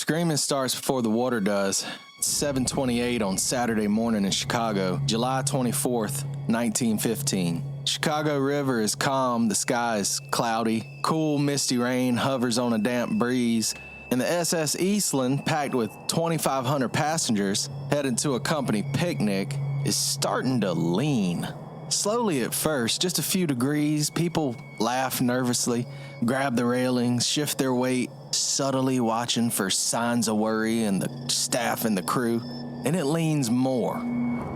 Screaming starts before the water does. It's 7:28 on Saturday morning in Chicago, July 24th, 1915. Chicago River is calm, the sky is cloudy. Cool, misty rain hovers on a damp breeze. And the SS Eastland, packed with 2,500 passengers headed to a company picnic, is starting to lean. Slowly at first, just a few degrees, people laugh nervously, grab the railings, shift their weight, subtly watching for signs of worry in the staff and the crew. And it leans more,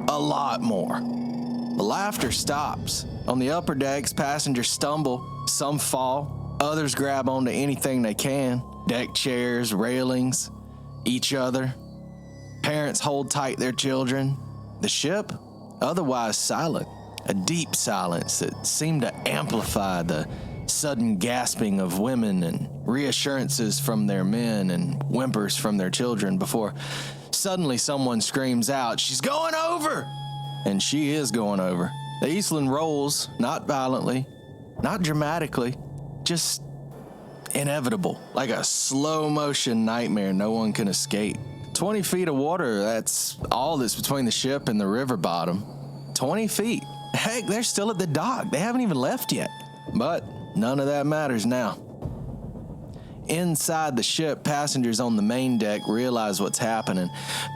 a lot more. The laughter stops. On the upper decks, passengers stumble, some fall, others grab onto anything they can. Deck chairs, railings, each other. Parents hold tight their children. The ship, otherwise silent. A deep silence that seemed to amplify the sudden gasping of women and reassurances from their men and whimpers from their children before suddenly someone screams out, "She's going over!" And she is going over. The Eastland rolls, not violently, not dramatically, just inevitable, like a slow-motion nightmare no one can escape. 20 feet of water, that's all that's between the ship and the river bottom. 20 feet. Heck, they're still at the dock. They haven't even left yet. But none of that matters now. Inside the ship, passengers on the main deck realize what's happening.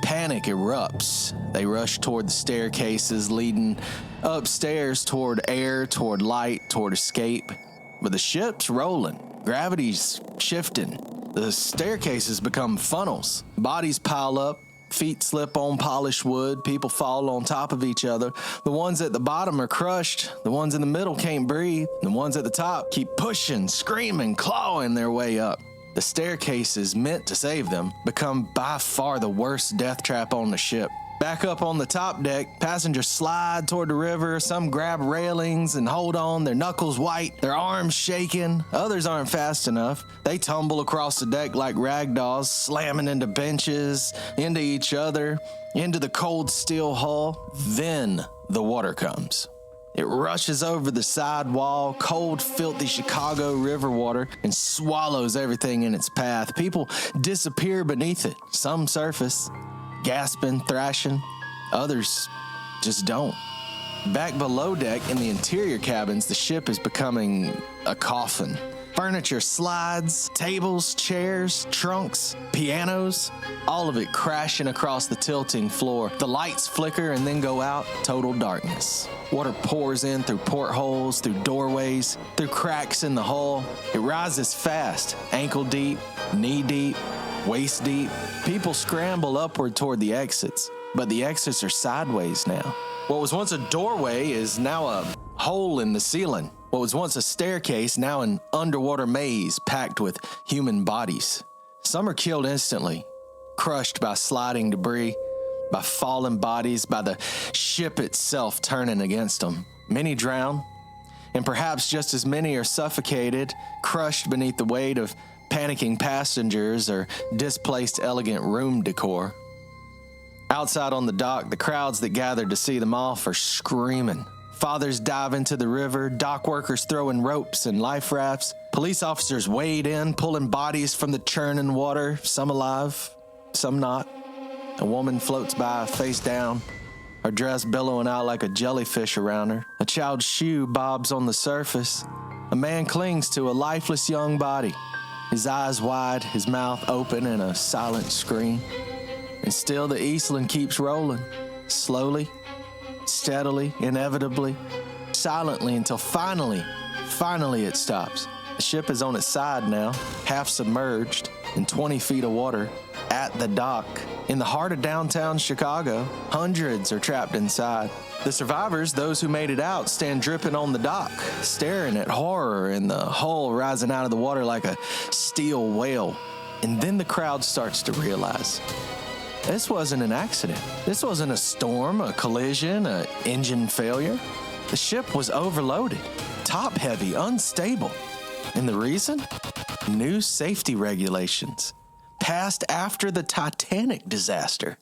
Panic erupts. They rush toward the staircases leading upstairs toward air, toward light, toward escape. But the ship's rolling. Gravity's shifting. The staircases become funnels. Bodies pile up. Feet slip on polished wood. People fall on top of each other. The ones at the bottom are crushed. The ones in the middle can't breathe. The ones at the top keep pushing, screaming, clawing their way up. The staircases meant to save them become by far the worst death trap on the ship. Back up on the top deck, passengers slide toward the river. Some grab railings and hold on, their knuckles white, their arms shaking. Others aren't fast enough. They tumble across the deck like rag dolls, slamming into benches, into each other, into the cold steel hull. Then the water comes. It rushes over the side wall, cold, filthy Chicago river water, and swallows everything in its path. People disappear beneath it. Some surface, gasping, thrashing. Others just don't. Back below deck in the interior cabins, the ship is becoming a coffin. Furniture slides, tables, chairs, trunks, pianos, all of it crashing across the tilting floor. The lights flicker and then go out, total darkness. Water pours in through portholes, through doorways, through cracks in the hull. It rises fast, ankle deep, knee deep, waist deep. People scramble upward toward the exits, but the exits are sideways now. What was once a doorway is now a hole in the ceiling. What was once a staircase, now an underwater maze packed with human bodies. Some are killed instantly, crushed by sliding debris, by fallen bodies, by the ship itself turning against them. Many drown, and perhaps just as many are suffocated, crushed beneath the weight of panicking passengers or displaced elegant room decor. Outside on the dock, the crowds that gathered to see them off are screaming. Fathers dive into the river, dock workers throwing ropes and life rafts. Police officers wade in, pulling bodies from the churning water, some alive, some not. A woman floats by, face down, her dress billowing out like a jellyfish around her. A child's shoe bobs on the surface. A man clings to a lifeless young body, his eyes wide, his mouth open in a silent scream. And still the Eastland keeps rolling, slowly, steadily, inevitably, silently, until finally it stops. The ship is on its side now, half submerged, in 20 feet of water, at the dock. In the heart of downtown Chicago, hundreds are trapped inside. The survivors, those who made it out, stand dripping on the dock, staring at horror and the hull rising out of the water like a steel whale. And then the crowd starts to realize, this wasn't an accident. This wasn't a storm, a collision, an engine failure. The ship was overloaded, top-heavy, unstable. And the reason? New safety regulations, passed after the Titanic disaster.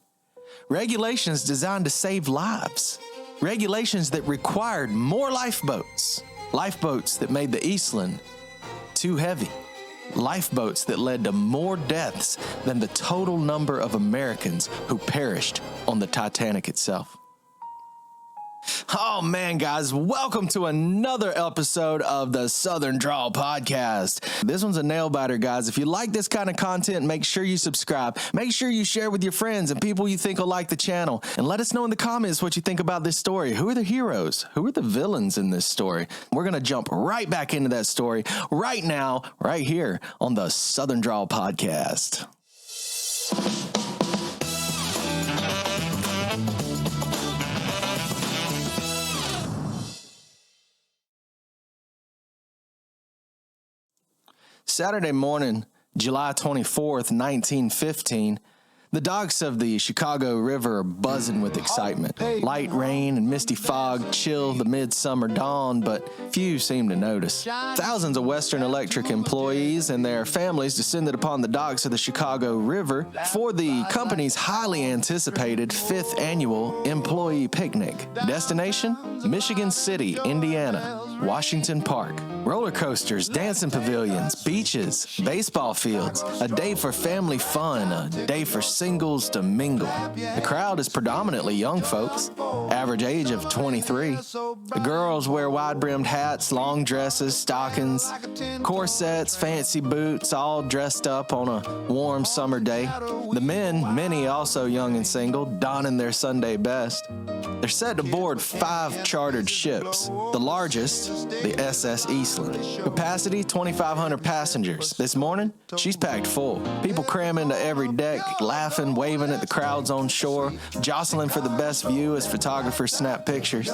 Regulations designed to save lives. Regulations that required more lifeboats. Lifeboats that made the Eastland too heavy. lifeboats that led to more deaths than the total number of Americans who perished on the Titanic itself. Oh man, guys, welcome to another episode of the Southern Drawl Podcast. This one's a nail biter, guys. If you like this kind of content, make sure you subscribe. Make sure you share with your friends and people you think will like the channel. And let us know in the comments what you think about this story. Who are the heroes? Who are the villains in this story? We're going to jump right back into that story right now, right here on the Southern Drawl Podcast. Saturday morning, July 24th, 1915, the docks of the Chicago River are buzzing with excitement. Light rain and misty fog chill the midsummer dawn, but few seem to notice. Thousands of Western Electric employees and their families descended upon the docks of the Chicago River for the company's highly anticipated 5th annual employee picnic. Destination? Michigan City, Indiana. Washington Park. Roller coasters, dancing pavilions, beaches, baseball fields, a day for family fun, a day for singles to mingle. The crowd is predominantly young folks, average age of 23. The girls wear wide-brimmed hats, long dresses, stockings, corsets, fancy boots, all dressed up on a warm summer day. The men, many also young and single, donning their Sunday best. They're set to board 5 chartered ships, the largest, the SS Eastland. Capacity, 2,500 passengers. This morning, she's packed full. People cram into every deck, laughing, waving at the crowds on shore, jostling for the best view as photographers snap pictures.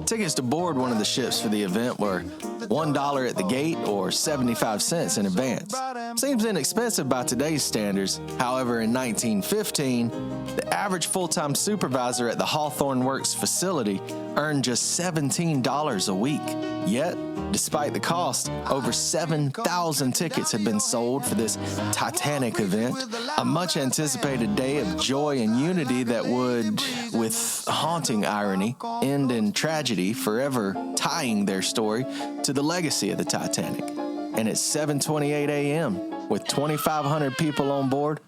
Tickets to board one of the ships for the event were $1 at the gate or 75 cents in advance. Seems inexpensive by today's standards. However, in 1915, the average full-time supervisor at the Hawthorne Works facility earned just $17 a week. Yet, despite the cost, over 7,000 tickets had been sold for this Titanic event, a much-anticipated day of joy and unity that would, with haunting irony, end in tragedy, forever tying their story to the legacy of the Titanic. And at 7:28 a.m., with 2,500 people on board,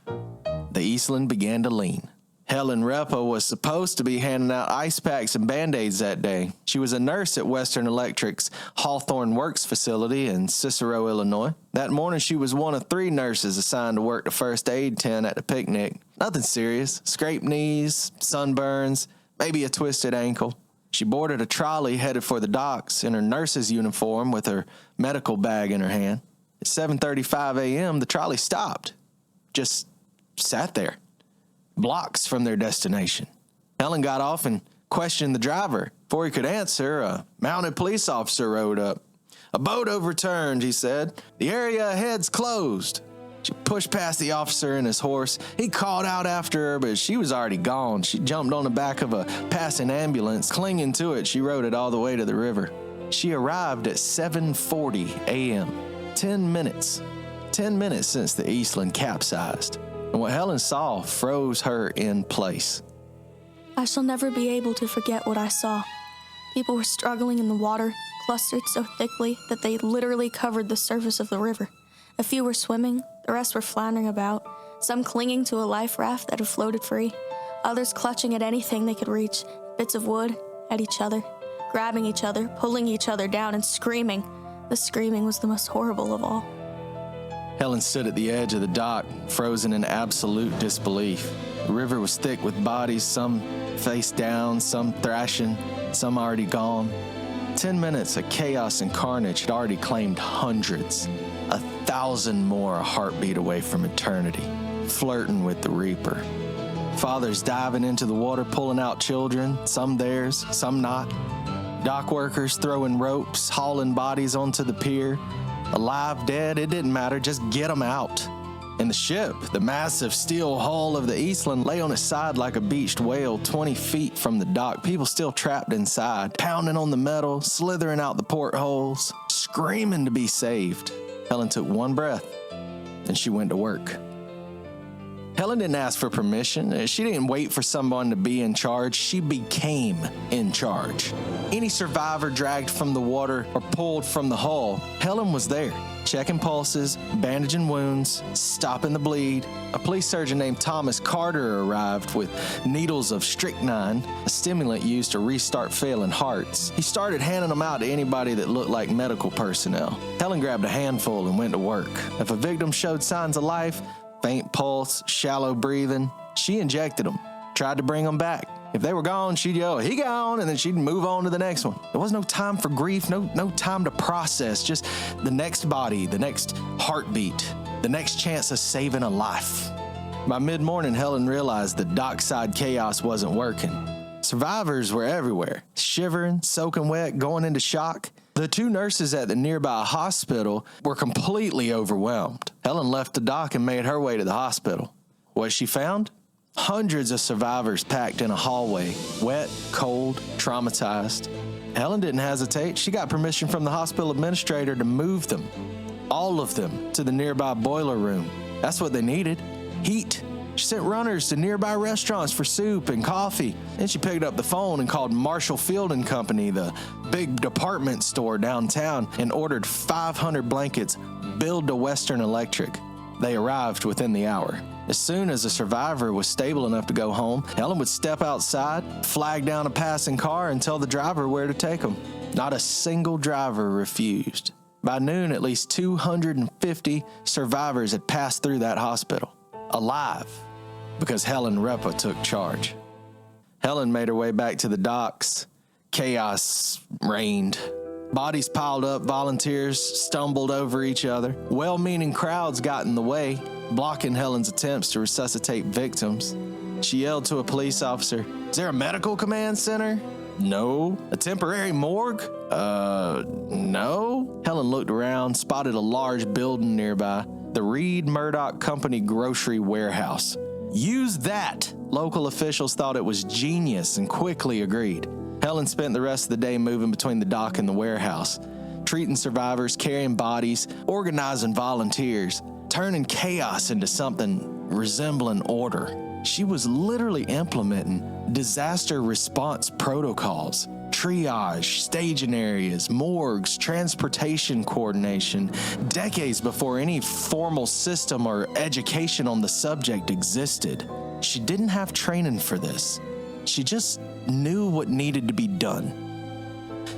the Eastland began to lean. Helen Repa was supposed to be handing out ice packs and Band-Aids that day. She was a nurse at Western Electric's Hawthorne Works facility in Cicero, Illinois. That morning, she was one of 3 nurses assigned to work the first aid tent at the picnic. Nothing serious. Scraped knees, sunburns, maybe a twisted ankle. She boarded a trolley headed for the docks in her nurse's uniform with her medical bag in her hand. At 7:35 a.m., the trolley stopped. Just sat there. Blocks from their destination. Helen got off and questioned the driver. Before he could answer, a mounted police officer rode up. "A boat overturned," he said. "The area ahead's closed." She pushed past the officer and his horse. He called out after her, but she was already gone. She jumped on the back of a passing ambulance. Clinging to it, she rode it all the way to the river. She arrived at 7:40 a.m. 10 minutes since the Eastland capsized. And what Helen saw froze her in place. I shall never be able to forget what I saw. People were struggling in the water, clustered so thickly that they literally covered the surface of the river. A few were swimming, the rest were floundering about, some clinging to a life raft that had floated free, others clutching at anything they could reach, bits of wood, at each other, grabbing each other, pulling each other down, and screaming. The screaming was the most horrible of all. Helen stood at the edge of the dock, frozen in absolute disbelief. The river was thick with bodies, some face down, some thrashing, some already gone. 10 minutes of chaos and carnage had already claimed hundreds. 1,000 more a heartbeat away from eternity, flirting with the reaper. Fathers diving into the water, pulling out children, some theirs, some not. Dock workers throwing ropes, hauling bodies onto the pier. Alive, dead, it didn't matter, just get them out. And the ship, the massive steel hull of the Eastland, lay on its side like a beached whale 20 feet from the dock. People still trapped inside, pounding on the metal, slithering out the portholes, screaming to be saved. Helen took one breath, and she went to work. Helen didn't ask for permission. She didn't wait for someone to be in charge. She became in charge. Any survivor dragged from the water or pulled from the hull, Helen was there. checking pulses, bandaging wounds, stopping the bleed. A police surgeon named Thomas Carter arrived with needles of strychnine, a stimulant used to restart failing hearts. He started handing them out to anybody that looked like medical personnel. Helen grabbed a handful and went to work. If a victim showed signs of life, faint pulse, shallow breathing, she injected them, tried to bring them back. If they were gone, she'd yell, "He gone," and then she'd move on to the next one. There was no time for grief, no time to process, just the next body, the next heartbeat, the next chance of saving a life. By mid-morning, Helen realized the dockside chaos wasn't working. Survivors were everywhere, shivering, soaking wet, going into shock. The two nurses at the nearby hospital were completely overwhelmed. Helen left the dock and made her way to the hospital. What she found? Hundreds of survivors packed in a hallway, wet, cold, traumatized. Helen didn't hesitate. She got permission from the hospital administrator to move them, all of them, to the nearby boiler room. That's what they needed, heat. She sent runners to nearby restaurants for soup and coffee. Then she picked up the phone and called Marshall Field and Company, the big department store downtown, and ordered 500 blankets billed to Western Electric. They arrived within the hour. As soon as a survivor was stable enough to go home, Helen would step outside, flag down a passing car, and tell the driver where to take them. Not a single driver refused. By noon, at least 250 survivors had passed through that hospital, alive, because Helen Repa took charge. Helen made her way back to the docks. Chaos reigned. Bodies piled up, volunteers stumbled over each other. Well-meaning crowds got in the way, blocking Helen's attempts to resuscitate victims. She yelled to a police officer, "Is there a medical command center?" "No." "A temporary morgue?" No." Helen looked around, spotted a large building nearby, the Reed Murdoch Company grocery warehouse. "Use that!" Local officials thought it was genius and quickly agreed. Helen spent the rest of the day moving between the dock and the warehouse, treating survivors, carrying bodies, organizing volunteers, turning chaos into something resembling order. She was literally implementing disaster response protocols, triage, staging areas, morgues, transportation coordination, decades before any formal system or education on the subject existed. She didn't have training for this. She just knew what needed to be done.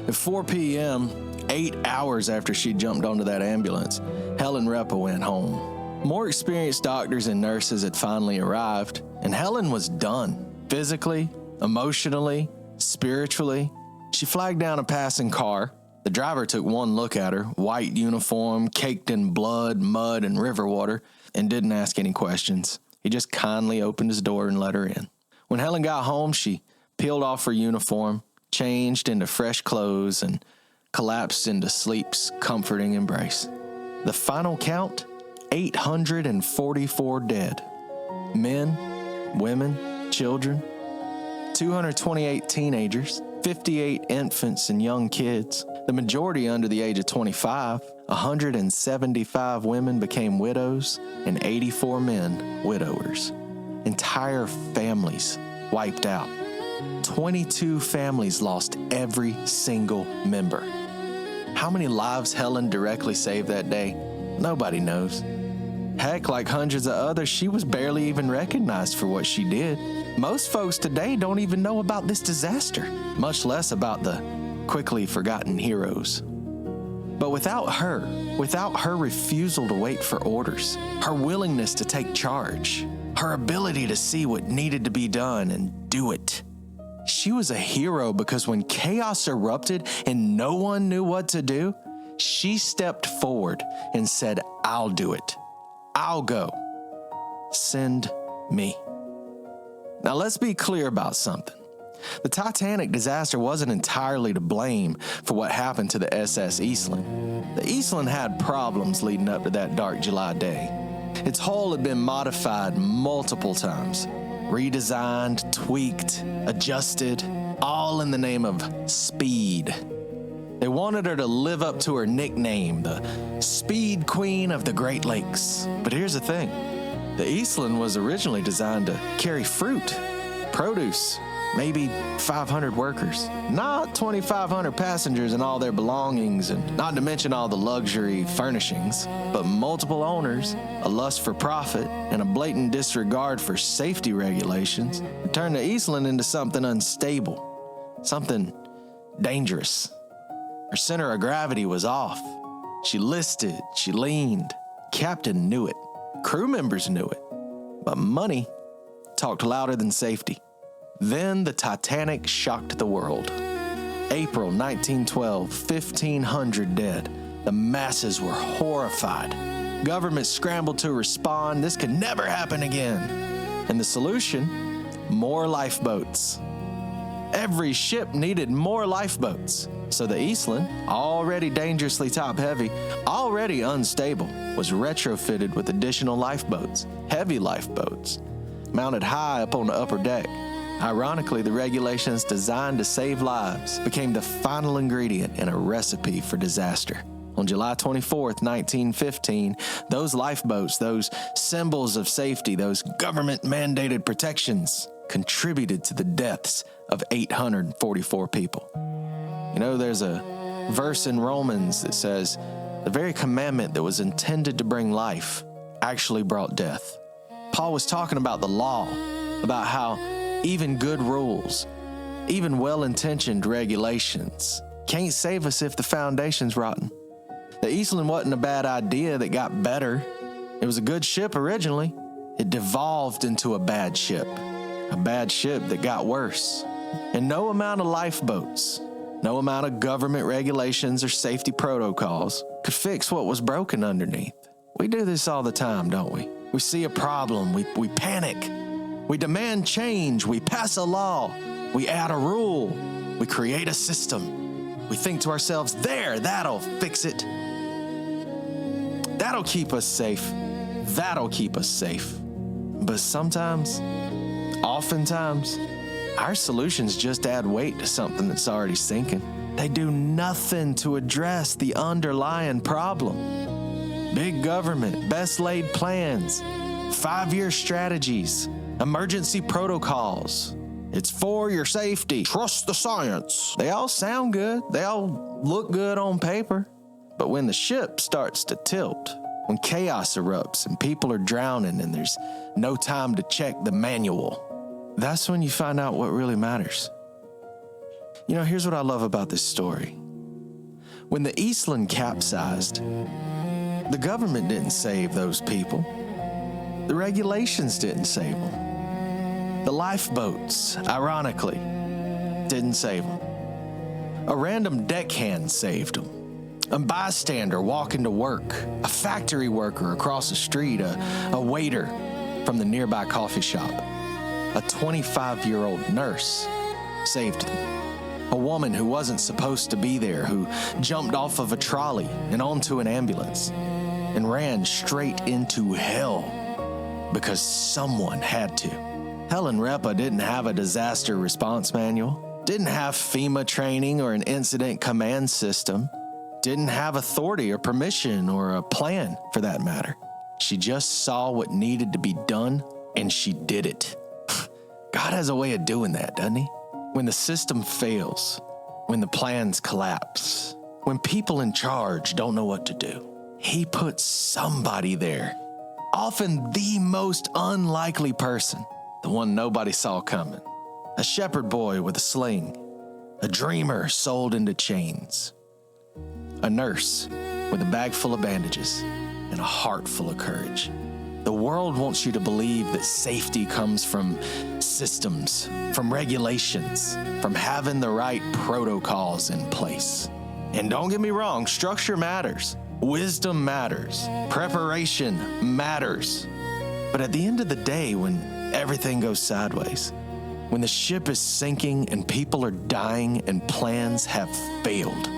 At 4 p.m., 8 hours after she jumped onto that ambulance, Helen Repa went home. More experienced doctors and nurses had finally arrived, and Helen was done. Physically, emotionally, spiritually. She flagged down a passing car. The driver took one look at her, white uniform, caked in blood, mud, and river water, and didn't ask any questions. He just kindly opened his door and let her in. When Helen got home, she peeled off her uniform, changed into fresh clothes, and collapsed into sleep's comforting embrace. The final count, 844 dead. Men, women, children, 228 teenagers, 58 infants and young kids, the majority under the age of 25, 175 women became widows, and 84 men widowers. Entire families wiped out. 22 families lost every single member. How many lives Helen directly saved that day? Nobody knows. Heck, like hundreds of others, she was barely even recognized for what she did. Most folks today don't even know about this disaster, much less about the quickly forgotten heroes. But without her refusal to wait for orders, her willingness to take charge, her ability to see what needed to be done and do it, she was a hero because when chaos erupted and no one knew what to do, she stepped forward and said, "I'll do it. I'll go. Send me." Now let's be clear about something. The Titanic disaster wasn't entirely to blame for what happened to the SS Eastland. The Eastland had problems leading up to that dark July day. Its hull had been modified multiple times, redesigned, tweaked, adjusted, all in the name of speed. They wanted her to live up to her nickname, the Speed Queen of the Great Lakes. But here's the thing. The Eastland was originally designed to carry fruit, produce, maybe 500 workers, not 2,500 passengers and all their belongings, and not to mention all the luxury furnishings, but multiple owners, a lust for profit, and a blatant disregard for safety regulations turned the Eastland into something unstable, something dangerous. Her center of gravity was off. She listed, she leaned. Captain knew it. Crew members knew it. But money talked louder than safety. Then the Titanic shocked the world. April 1912, 1,500 dead. The masses were horrified. Government scrambled to respond. This could never happen again. And the solution? More lifeboats. Every ship needed more lifeboats. So the Eastland, already dangerously top-heavy, already unstable, was retrofitted with additional lifeboats, heavy lifeboats, mounted high up on the upper deck. Ironically, the regulations designed to save lives became the final ingredient in a recipe for disaster. On July 24th, 1915, those lifeboats, those symbols of safety, those government-mandated protections, contributed to the deaths of 844 people. You know, there's a verse in Romans that says, the very commandment that was intended to bring life actually brought death. Paul was talking about the law, about how even good rules, even well-intentioned regulations can't save us if the foundation's rotten. The Eastland wasn't a bad idea that got better. It was a good ship originally. It devolved into a bad ship that got worse. And no amount of lifeboats, no amount of government regulations or safety protocols could fix what was broken underneath. We do this all the time, don't we? We see a problem, we panic. We demand change, we pass a law, we add a rule, we create a system. We think to ourselves, that'll fix it. That'll keep us safe. That'll keep us safe. But sometimes, oftentimes, our solutions just add weight to something that's already sinking. They do nothing to address the underlying problem. Big government, best laid plans, 5-year strategies, emergency protocols. It's for your safety. Trust the science. They all sound good. They all look good on paper. But when the ship starts to tilt, when chaos erupts and people are drowning and there's no time to check the manual, that's when you find out what really matters. You know, here's what I love about this story. When the Eastland capsized, the government didn't save those people. The regulations didn't save them. The lifeboats, ironically, didn't save them. A random deckhand saved them. A bystander walking to work, a factory worker across the street, a waiter from the nearby coffee shop, a 25-year-old nurse saved them. A woman who wasn't supposed to be there, who jumped off of a trolley and onto an ambulance and ran straight into hell because someone had to. Helen Repa didn't have a disaster response manual, didn't have FEMA training or an incident command system, didn't have authority or permission or a plan for that matter. She just saw what needed to be done and she did it. God has a way of doing that, doesn't he? When the system fails, when the plans collapse, when people in charge don't know what to do, he puts somebody there, often the most unlikely person, the one nobody saw coming. A shepherd boy with a sling, a dreamer sold into chains, a nurse with a bag full of bandages and a heart full of courage. The world wants you to believe that safety comes from systems, from regulations, from having the right protocols in place. And don't get me wrong, structure matters, wisdom matters, preparation matters. But at the end of the day, when everything goes sideways, when the ship is sinking and people are dying and plans have failed,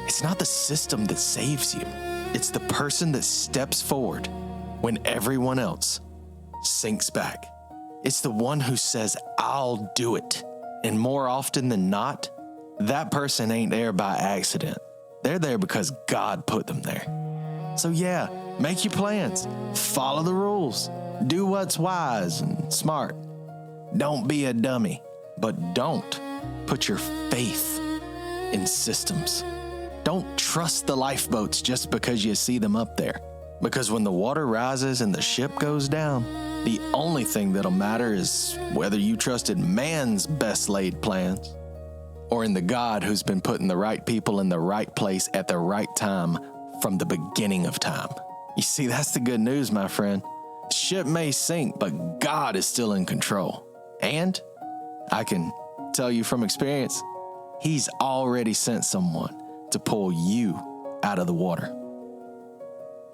it's not the system that saves you. It's the person that steps forward when everyone else sinks back. It's the one who says, I'll do it. And more often than not, that person ain't there by accident. They're there because God put them there. So yeah, make your plans, follow the rules, do what's wise and smart. Don't be a dummy, But don't put your faith in systems. Don't trust the lifeboats just because you see them up there. Because when the water rises and the ship goes down, the only thing that'll matter is whether you trusted man's best laid plans or in the God who's been putting the right people in the right place at the right time from the beginning of time. You see, that's the good news, my friend. The ship may sink, but God is still in control. And I can tell you from experience, He's already sent someone to pull you out of the water.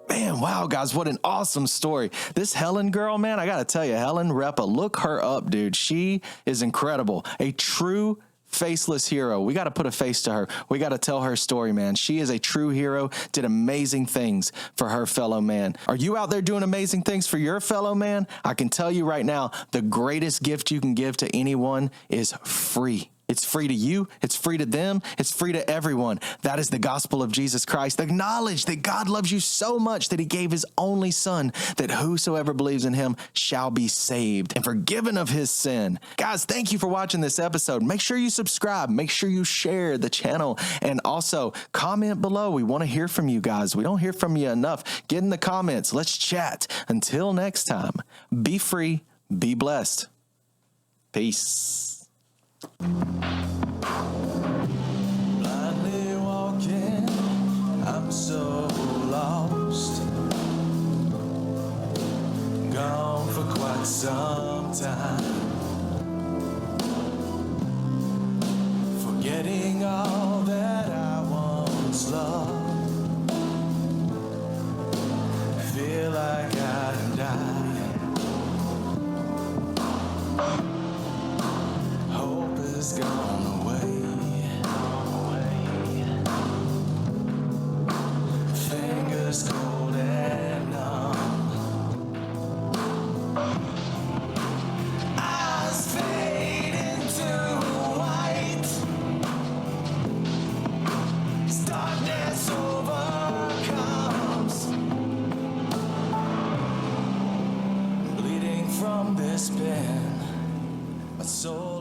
Man, wow, guys, what an awesome story. This Helen girl, man, I got to tell you, Helen Repa, look her up, dude. She is incredible. A true faceless hero. We got to put a face to her. We got to tell her story, man. She is a true hero, did amazing things for her fellow man. Are you out there doing amazing things for your fellow man? I can tell you right now, the greatest gift you can give to anyone is free. It's free to you. It's free to them. It's free to everyone. That is the gospel of Jesus Christ. The knowledge that God loves you so much that He gave His only Son, that whosoever believes in Him shall be saved and forgiven of his sin. Guys, thank you for watching this episode. Make sure you subscribe. Make sure you share the channel. And also comment below. We want to hear from you guys. We don't hear from you enough. Get in the comments. Let's chat. Until next time, be free, be blessed. Peace. Blindly walking, I'm so lost. Gone for quite some time, forgetting all that I once loved. Feel like I died. Gone away. Fingers cold and numb. Eyes fade into white. Darkness overcomes. Bleeding from this pen, my soul